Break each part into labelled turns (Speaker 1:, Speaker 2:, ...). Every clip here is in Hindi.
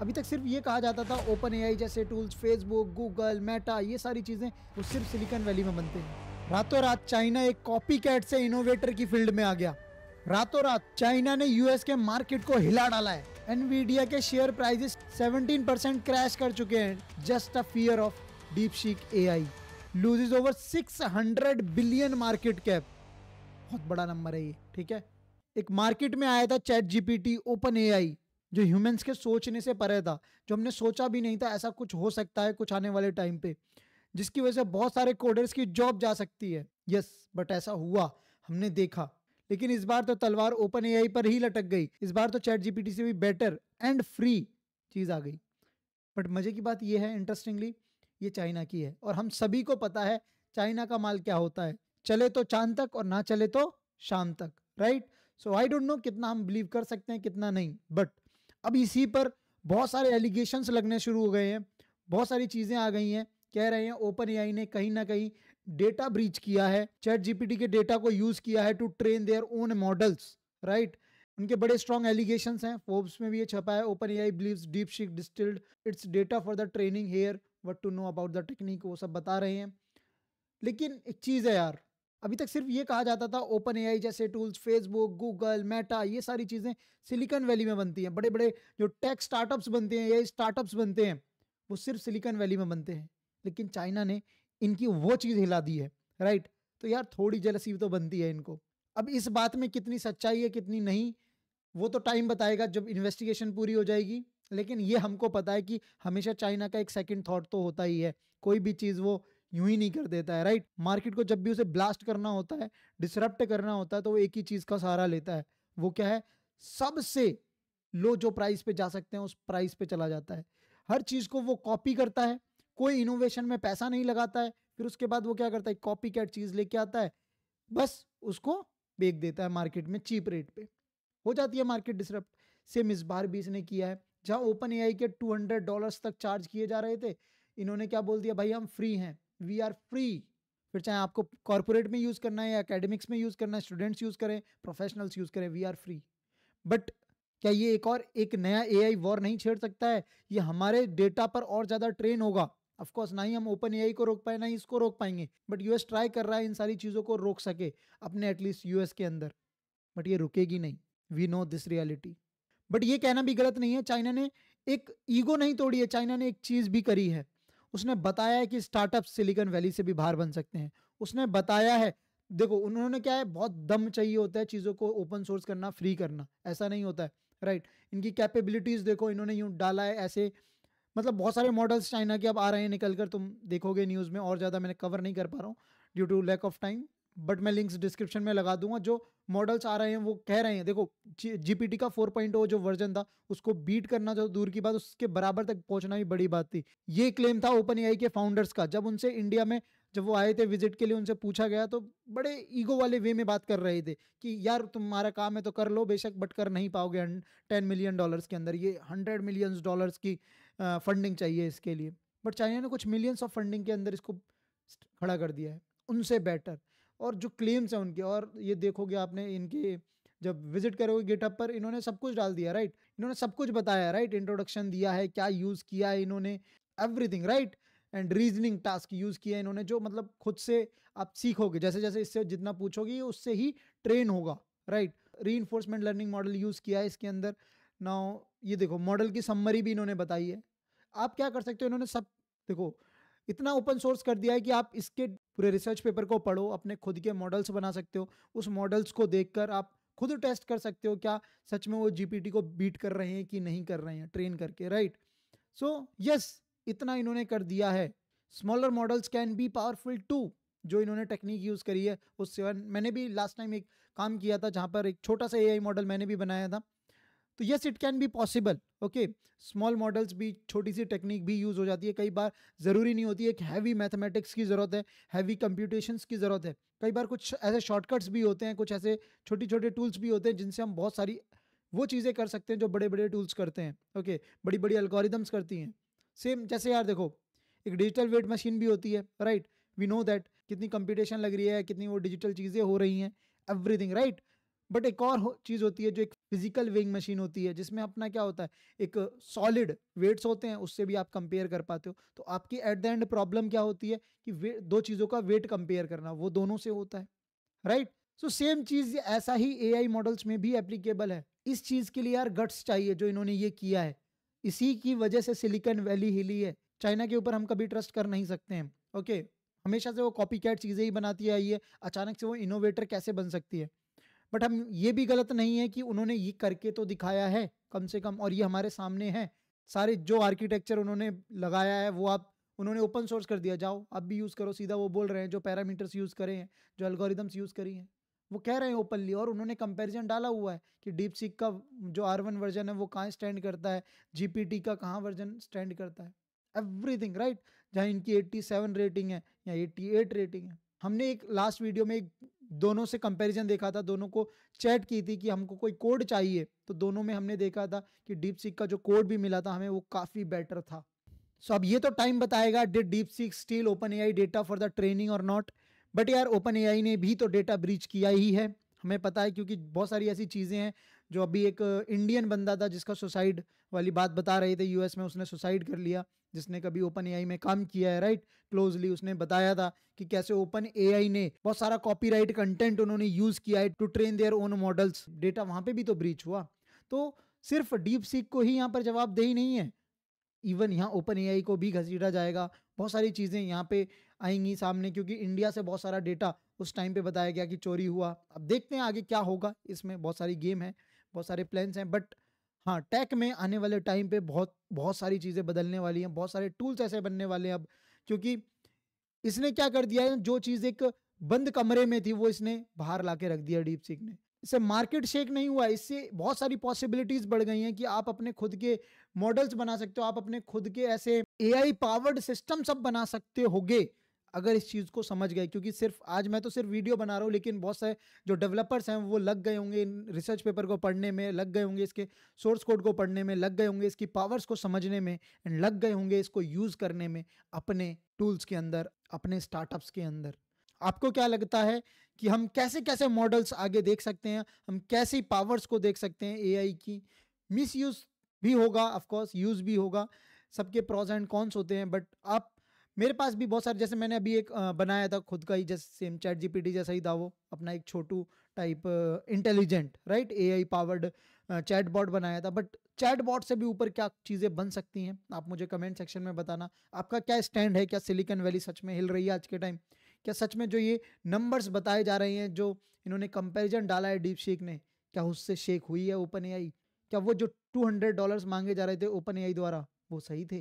Speaker 1: अभी तक सिर्फ ये कहा जाता था ओपन एआई जैसे टूल्स, फेसबुक, गूगल, मेटा, ये सारी चीजें वो सिर्फ सिलिकॉन वैली में बनते हैं। रातों रात चाइना एक कॉपी कैट से इनोवेटर की फील्ड में आ गया। रातों रात चाइना ने यूएस के मार्केट को हिला डाला है। एनवीडिया के शेयर प्राइसेस 17% क्रैश कर चुके हैं just a fear of DeepSeek AI loses over 600 billion market cap. बहुत बड़ा नंबर है ये, ठीक है। एक मार्केट में आया था चैट जीपीटी, ओपन एआई, जो ह्यूमंस के सोचने से परे था, जो हमने सोचा भी नहीं था ऐसा कुछ हो सकता है कुछ आने वाले टाइम पे, जिसकी वजह से बहुत सारे कोडर्स की जॉब जा सकती है। यस, बट ऐसा हुआ, हमने देखा। लेकिन इस बार तो तलवार ओपन एआई पर ही लटक गई। इस बार तो चैट जीपीटी से भी बेटर एंड फ्री चीज आ गई। बट मजे की बात यह है, इंटरेस्टिंगली, ये चाइना की है और हम सभी को पता है चाइना का माल क्या होता है। चले तो चांद तक और ना चले तो शाम तक, right. So I don't know कितना हम बिलीव कर सकते हैं कितना नहीं। बट अब इसी पर बहुत सारे एलिगेशंस लगने शुरू हो गए हैं, बहुत सारी चीजें आ गई हैं। कह रहे हैं ओपन एआई ने कहीं ना कहीं डेटा ब्रीच किया है, चैट जीपीटी के डेटा को यूज किया है to train their own models, right. उनके बड़े स्ट्रॉन्ग एलिगेशंस हैं, फोर्ब्स में भी ये छपा है। OpenAI believes DeepSeek distilled its data for the training here what to know about the technique, वो सब बता रहे हैं। लेकिन एक चीज है यार, अभी तक सिर्फ ये कहा जाता था ओपन एआई जैसे टूल्स, फेसबुक, गूगल, मेटा, ये सारी चीजें सिलिकॉन वैली में बनती हैं। बड़े बड़े जो टेक स्टार्टअप्स बनते हैं, ये स्टार्टअप्स बनते हैं, वो सिर्फ सिलिकॉन वैली में बनते हैं। लेकिन चाइना ने इनकी वो चीज हिला दी है, राइट। तो यार थोड़ी जेलसी तो बनती है इनको। अब इस बात में कितनी सच्चाई है कितनी नहीं, वो तो टाइम बताएगा जब इन्वेस्टिगेशन पूरी हो जाएगी। लेकिन ये हमको पता है कि हमेशा चाइना का एक सेकंड थॉट तो होता ही है, कोई भी चीज वो यूं ही नहीं कर देता है, राइट। मार्केट को जब भी उसे ब्लास्ट करना होता है, डिसरप्ट करना होता है, तो वो एक ही चीज का सहारा लेता है। वो क्या है? सबसे लो जो प्राइस पे जा सकते हैं उस प्राइस पे चला जाता है। हर चीज को वो कॉपी करता है, कोई इनोवेशन में पैसा नहीं लगाता है। फिर उसके बाद वो क्या करता है? कॉपी कैट चीज लेके आता है, बस उसको बेच देता है मार्केट में चीप रेट पे। हो जाती है मार्केट डिसरप्ट। सेम इस बार भी इसने किया है। जहां ओपन एआई के $200 तक चार्ज किए जा रहे थे, इन्होंने क्या बोल दिया? भाई हम फ्री हैं, वी आर फ्री। फिर चाहे आपको कॉर्पोरेट में यूज करना है या एकेडमिक्स में यूज करना है, स्टूडेंट्स यूज करें, प्रोफेशनल्स यूज करें, वी आर फ्री। बट क्या ये एक नया एआई वॉर नहीं छेड़ सकता है? ये हमारे डेटा पर और ज्यादा ट्रेन होगा। ऑफ कोर्स ना ही हम ओपन एआई को रोक पाए ना ही इसको रोक पाएंगे, बट यूएस ट्राई कर रहा है इन सारी चीजों को रोक सके अपने एटलीस्ट यूएस के अंदर। बट ये रुकेगी नहीं, we know this reality. But ये कहना भी गलत नहीं है, चाइना ने एक ईगो नहीं तोड़ी है, चाइना ने एक चीज भी करी है। उसने बताया है कि स्टार्टअप सिलिकॉन वैली से भी बाहर बन सकते हैं। उसने बताया है, देखो उन्होंने क्या है, बहुत दम चाहिए होता है चीजों को ओपन सोर्स करना, फ्री करना, ऐसा नहीं होता है, राइट। इनकी कैपेबिलिटीज देखो, इन्होंने यूं डाला है ऐसे, मतलब बहुत सारे मॉडल्स चाइना के अब आ रहे हैं निकल कर, तुम देखोगे न्यूज में। और ज्यादा मैंने कवर नहीं कर पा रहा हूँ due to lack of time, but मैं लिंक्स डिस्क्रिप्शन में लगा दूंगा। जो मॉडल्स आ रहे हैं वो कह रहे हैं, देखो जीपीटी का 4.0 जो वर्जन था उसको बीट करना जो दूर की बात, उसके बराबर तक पहुंचना भी बड़ी बात थी। ये क्लेम था ओपन एआई के फाउंडर्स का। जब उनसे इंडिया में जब वो आए थे विजिट के लिए, उनसे पूछा गया तो बड़े ईगो वाले वे में बात कर रहे थे कि यार तुम्हारा काम है तो कर लो बेशक, बट कर नहीं पाओगे $10 मिलियन के अंदर। ये $100 मिलियन की फंडिंग चाहिए इसके लिए। बट चाइना ने कुछ मिलियंस ऑफ फंडिंग के अंदर इसको खड़ा कर दिया है, उनसे बेटर। और जो क्लेम्स हैं उनके, और ये देखोगे आपने इनके जब विजिट करोगे गिटहब पर, इन्होंने सब कुछ डाल दिया, राइट। इन्होंने सब कुछ बताया, राइट। इंट्रोडक्शन दिया है, क्या यूज किया है इन्होंने, everything, right. And reasoning task use किया इन्होंने, जो मतलब खुद से आप सीखोगे, जैसे जैसे इससे जितना पूछोगे उससे ही ट्रेन होगा, राइट। री लर्निंग मॉडल यूज किया है इसके अंदर। नाउ ये देखो मॉडल की समरी भी इन्होंने बताई है। आप क्या कर सकते हो, इन्होंने सब देखो इतना ओपन सोर्स कर दिया है कि आप इसके पूरे रिसर्च पेपर को पढ़ो, अपने खुद के मॉडल्स बना सकते हो। उस मॉडल्स को देखकर आप खुद टेस्ट कर सकते हो क्या सच में वो जीपीटी को बीट कर रहे हैं कि नहीं कर रहे हैं, ट्रेन करके, राइट। सो यस, इतना इन्होंने कर दिया है। Smaller models can be powerful too. जो इन्होंने टेक्निक यूज करी है उससे, मैंने भी लास्ट टाइम एक काम किया था जहां पर एक छोटा सा एआई मॉडल मैंने भी बनाया था। तो yes, it can be possible, okay. Small models भी, छोटी सी टेक्निक भी यूज हो जाती है। कई बार जरूरी नहीं होती है कि हैवी मैथमेटिक्स की जरूरत है, हैवी कंप्यूटेशंस की जरूरत है। कई बार कुछ ऐसे शॉर्टकट्स भी होते हैं, कुछ ऐसे छोटे छोटे टूल्स भी होते हैं जिनसे हम बहुत सारी वो चीजें कर सकते हैं जो बड़े बड़े टूल्स करते हैं, ओके। बड़ी बड़ी एल्गोरिदम्स करती हैं। सेम जैसे यार देखो, एक डिजिटल वेट मशीन भी होती है, राइट। वी नो दैट कितनी कंप्यूटेशन लग रही है, कितनी वो डिजिटल चीजें हो रही हैं, एवरीथिंग, राइट। बट एक और चीज होती है जो एक फिजिकल वेइंग मशीन होती है, जिसमें अपना क्या होता है, एक सॉलिड वेट्स होते हैं, उससे भी आप कंपेयर कर पाते हो। तो आपकी एट द एंड प्रॉब्लम क्या होती है कि दो चीजों का वेट कंपेयर करना, वो दोनों से होता है, राइट। सो सेम चीज ऐसा ही एआई मॉडल्स में भी एप्लीकेबल है। इस चीज के लिए यार गट्स चाहिए जो इन्होंने ये किया है। इसी की वजह से सिलिकॉन वैली हिली है। चाइना के ऊपर हम कभी ट्रस्ट कर नहीं सकते हैं, ओके। हमेशा से वो कॉपी कैट चीजें ही बनाती आई है, अचानक से वो इनोवेटर कैसे बन सकती है। बट हम ये भी गलत नहीं है कि उन्होंने ये करके तो दिखाया है कम से कम, और ये हमारे सामने है। सारे जो आर्किटेक्चर उन्होंने लगाया है वो आप उन्होंने ओपन सोर्स कर दिया, जाओ आप भी यूज करो। सीधा वो बोल रहे हैं जो पैरामीटर्स यूज करे हैं, जो एल्गोरिदम्स यूज करी हैं, वो कह रहे हैं ओपनली। और उन्होंने कंपैरिजन डाला हुआ है कि डीप सीक का जो R1 वर्जन है वो कहाँ स्टैंड करता है, GPT का कहाँ वर्जन स्टैंड करता है, एवरीथिंग, राइट। जहाँ इनकी 87 रेटिंग है या 88 रेटिंग है। हमने एक लास्ट वीडियो में दोनों से कंपैरिजन देखा था, दोनों को चैट की थी कि हमको कोई कोड चाहिए, तो दोनों में हमने देखा था कि डीप सीक का जो कोड भी मिला था हमें वो काफी बेटर था। सो अब ये तो टाइम बताएगा, did deep seek steel open AI data for the training और नॉट। बट यार ओपन एआई ने भी तो डेटा ब्रीच किया ही है, हमें पता है, क्योंकि बहुत सारी ऐसी चीजें हैं जो अभी एक इंडियन बंदा था जिसका सुसाइड वाली बात बता रहे थे, यूएस में उसने सुसाइड कर लिया, जिसने कभी ओपन एआई में काम किया है, राइट, क्लोजली। उसने बताया था कि कैसे ओपन एआई ने बहुत सारा कॉपीराइट कंटेंट उन्होंने यूज किया है to train their own models, data वहां पे भी तो ब्रीच हुआ। तो सिर्फ डीप सीक को ही यहाँ पर जवाबदेही नहीं है, इवन यहाँ ओपन एआई को भी घसीटा जाएगा। बहुत सारी चीज़ें यहाँ पे आएंगी सामने, क्योंकि इंडिया से बहुत सारा डेटा उस टाइम पे बताया गया कि चोरी हुआ। अब देखते हैं आगे क्या होगा, इसमें बहुत सारी गेम है, बहुत सारे प्लान्स हैं। बट हाँ, टेक में आने वाले टाइम पे बहुत बहुत सारी चीज़ें बदलने वाली हैं, बहुत सारे टूल्स ऐसे बनने वाले हैं अब। क्योंकि इसने क्या कर दिया है, जो चीज़ एक बंद कमरे में थी वो इसने बाहर ला के रख दिया डीप सीक ने। इससे मार्केट शेक नहीं हुआ, इससे बहुत सारी पॉसिबिलिटीज बढ़ गई हैं कि आप अपने खुद के मॉडल्स बना सकते हो, आप अपने खुद के ऐसे एआई पावर्ड सिस्टम सब बना सकते होगे अगर इस चीज को समझ गए। क्योंकि सिर्फ आज मैं तो सिर्फ वीडियो बना रहा हूँ, लेकिन बहुत सारे जो डेवलपर्स हैं वो लग गए होंगे इन रिसर्च पेपर को पढ़ने में, लग गए होंगे इसके सोर्स कोड को पढ़ने में, लग गए होंगे इसकी पावर्स को समझने में, एंड लग गए होंगे इसको यूज करने में अपने टूल्स के अंदर, अपने स्टार्टअप्स के अंदर। आपको क्या लगता है कि हम कैसे कैसे मॉडल्स आगे देख सकते हैं, हम कैसी पावर्स को देख सकते हैं एआई की? मिस यूज भी होगा, ऑफ कोर्स यूज भी होगा, सबके प्रोज एंड कॉन्स होते हैं। बट आप, मेरे पास भी बहुत सारे, जैसे मैंने अभी एक बनाया था खुद का ही, जैसे सेम चैट जीपीटी जैसा ही था वो, अपना एक छोटू type intelligent, right, AI powered chatbot बनाया था। बट चैट बॉट से भी ऊपर क्या चीज़ें बन सकती हैं, आप मुझे कमेंट सेक्शन में बताना। आपका क्या स्टैंड है? क्या सिलिकॉन वैली सच में हिल रही है आज के टाइम? क्या सच में जो ये नंबर्स बताए जा रहे हैं, जो इन्होंने कंपैरिजन डाला है डीप शेक ने, क्या उससे शेक हुई है ओपन एआई? क्या वो जो $200 मांगे जा रहे थे ओपन एआई द्वारा वो सही थे?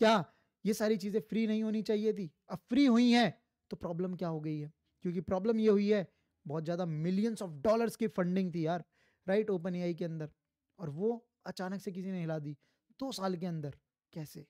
Speaker 1: क्या ये सारी चीज़ें फ्री नहीं होनी चाहिए थी? अब फ्री हुई हैं तो प्रॉब्लम क्या हो गई है? क्योंकि प्रॉब्लम ये हुई है, बहुत ज़्यादा मिलियंस ऑफ डॉलर्स की फंडिंग थी यार, राइट, ओपन एआई के अंदर, और वो अचानक से किसी ने हिला दी 2 साल के अंदर। कैसे?